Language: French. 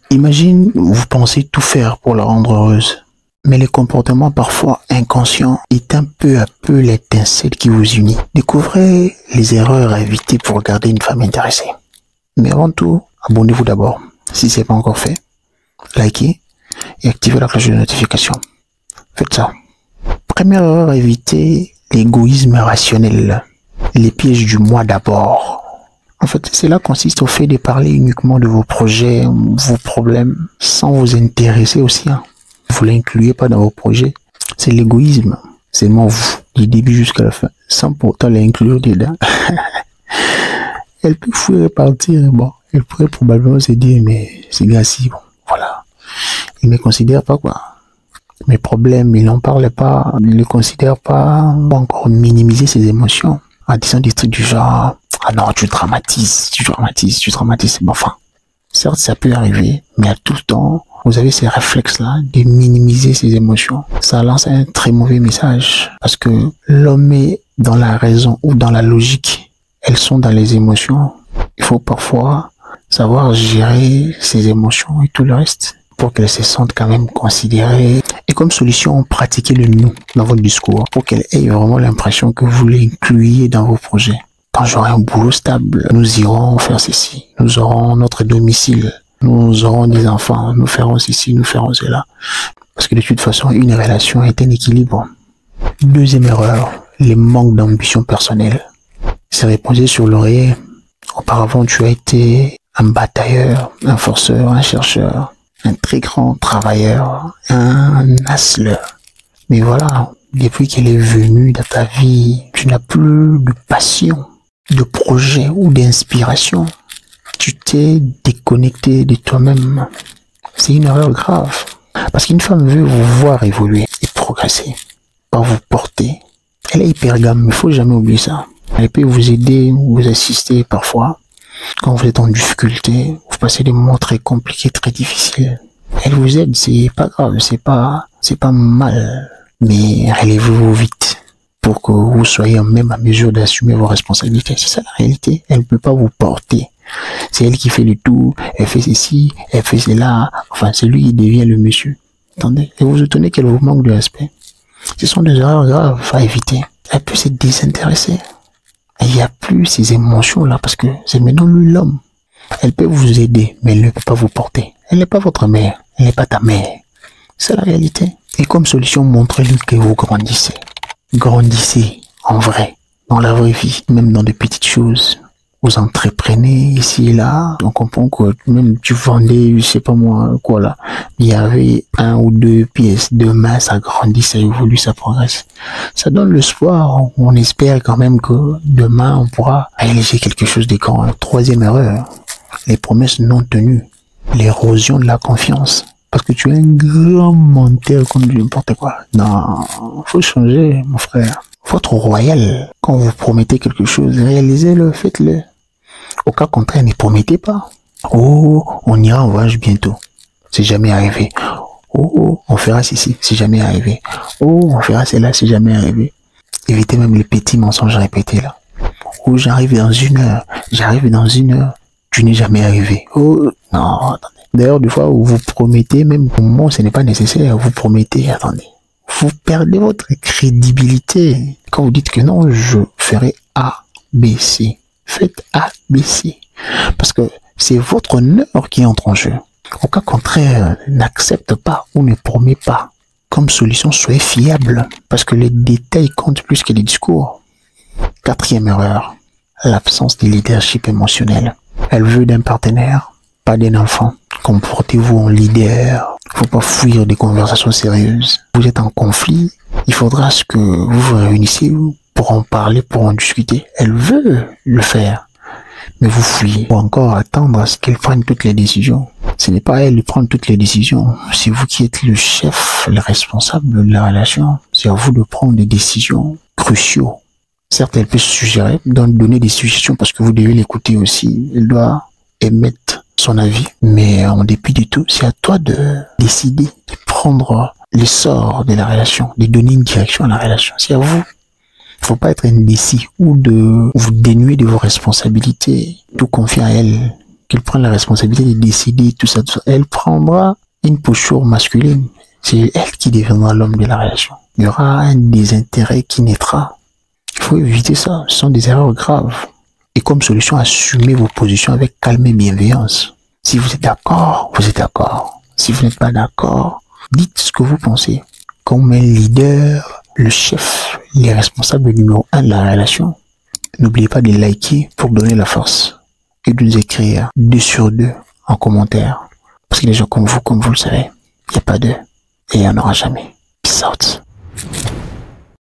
Imagine, vous pensez tout faire pour la rendre heureuse. Mais les comportements parfois inconscients éteignent peu à peu l'étincelle qui vous unit. Découvrez les erreurs à éviter pour garder une femme intéressée. Mais avant tout, abonnez-vous d'abord, si ce n'est pas encore fait. Likez et activez la cloche de notification. Faites ça. Première erreur à éviter, l'égoïsme rationnel. Les pièges du moi d'abord. En fait, cela consiste au fait de parler uniquement de vos projets, vos problèmes, sans vous intéresser aussi. Vous ne l'incluez pas dans vos projets. C'est l'égoïsme. C'est moi, vous, du début jusqu'à la fin, sans pourtant l'inclure dedans. Elle peut fouiller et partir. Bon, elle pourrait probablement se dire, mais c'est gars-ci, bon, voilà. Il ne me considère pas, quoi. Mes problèmes, il n'en parle pas, il ne les considère pas, ou encore minimiser ses émotions en disant des trucs du genre, ah non, tu dramatises, mais enfin. Certes, ça peut arriver, mais à tout le temps, vous avez ces réflexes-là de minimiser ses émotions. Ça lance un très mauvais message parce que l'homme est dans la raison ou dans la logique. Elles sont dans les émotions. Il faut parfois savoir gérer ses émotions et tout le reste pour qu'elles se sentent quand même considérées. Et comme solution, pratiquez le nous dans votre discours pour qu'elle ait vraiment l'impression que vous l'incluiez dans vos projets. Quand j'aurai un boulot stable, nous irons faire ceci. Nous aurons notre domicile. Nous aurons des enfants. Nous ferons ceci, nous ferons cela. Parce que de toute façon, une relation est un équilibre. Deuxième erreur, les manques d'ambition personnelle. C'est reposé sur l'oreiller. Auparavant, tu as été un batailleur, un forceur, un chercheur, un très grand travailleur, un hustler. Mais voilà, depuis qu'elle est venue dans ta vie, tu n'as plus de passion, de projet ou d'inspiration. Tu t'es déconnecté de toi-même. C'est une erreur grave. Parce qu'une femme veut vous voir évoluer et progresser, pas vous porter. Elle est hypergame, il ne faut jamais oublier ça. Elle peut vous aider, vous assister parfois. Quand vous êtes en difficulté, vous passez des moments très compliqués, très difficiles. Elle vous aide, c'est pas grave, c'est pas mal. Mais relevez-vous vite pour que vous soyez même à mesure d'assumer vos responsabilités. C'est ça la réalité. Elle ne peut pas vous porter. C'est elle qui fait le tout. Elle fait ceci, elle fait cela. Enfin, c'est lui qui devient le monsieur. Attendez, et vous étonnez qu'elle vous manque de respect. Ce sont des erreurs graves à éviter. Elle peut se désintéresser. Il n'y a plus ces émotions-là parce que c'est maintenant lui l'homme. Elle peut vous aider, mais elle ne peut pas vous porter. Elle n'est pas votre mère. Elle n'est pas ta mère. C'est la réalité. Et comme solution, montrez-lui que vous grandissez. Grandissez en vrai, dans la vraie vie, même dans des petites choses. Vous entreprenez ici et là. On comprend que même tu vendais, je sais pas moi, quoi là. Il y avait un ou deux pièces. Demain, ça grandit, ça évolue, ça progresse. Ça donne l'espoir. On espère quand même que demain, on pourra réaliser quelque chose de grand. Troisième erreur, les promesses non tenues. L'érosion de la confiance. Parce que tu es un grand menteur comme n'importe quoi. Non, faut changer, mon frère. Faut être royal. Quand vous promettez quelque chose, réalisez-le, faites-le. Au cas contraire, ne promettez pas. Oh, on ira en voyage bientôt. C'est jamais arrivé. Oh, on fera ceci, c'est jamais arrivé. Oh, on fera cela, c'est jamais arrivé. Évitez même les petits mensonges répétés là. Oh, j'arrive dans une heure. Tu n'es jamais arrivé. Oh, non, attendez. D'ailleurs, des fois, où vous promettez, même au moment où ce n'est pas nécessaire, vous promettez, attendez. Vous perdez votre crédibilité. Quand vous dites que non, je ferai A, B, C. Faites A, B, C. Parce que c'est votre honneur qui entre en jeu. Au cas contraire, n'accepte pas ou ne promet pas. Comme solution, soyez fiable. Parce que les détails comptent plus que les discours. Quatrième erreur, l'absence de leadership émotionnel. Elle veut d'un partenaire, pas d'un enfant. Comportez-vous en leader. Faut pas fuir des conversations sérieuses. Vous êtes en conflit. Il faudra que vous vous réunissiez pour en parler, pour en discuter. Elle veut le faire. Mais vous fuyez. Ou encore attendre à ce qu'elle prenne toutes les décisions. Ce n'est pas elle qui prend toutes les décisions. C'est vous qui êtes le chef, le responsable de la relation. C'est à vous de prendre des décisions cruciaux. Certes, elle peut se suggérer, donner des suggestions parce que vous devez l'écouter aussi. Elle doit émettre son avis. Mais en dépit de tout, c'est à toi de décider, de prendre l'essor de la relation, de donner une direction à la relation. C'est à vous. Il ne faut pas être indécis ou de vous dénuer de vos responsabilités, tout confier à elle. qu'elle prenne la responsabilité de décider tout ça, tout ça. Elle prendra une posture masculine. C'est elle qui deviendra l'homme de la relation. Il y aura un désintérêt qui naîtra. Il faut éviter ça. Ce sont des erreurs graves. Et comme solution, assumez vos positions avec calme et bienveillance. Si vous êtes d'accord, vous êtes d'accord. Si vous n'êtes pas d'accord, dites ce que vous pensez. Comme un leader, le chef, les responsables numéro 1 de la relation. N'oubliez pas de liker pour donner la force. Et de nous écrire 2 sur 2 en commentaire. Parce que les gens comme vous le savez, il n'y a pas d'eux. Et il n'y en aura jamais. Peace out.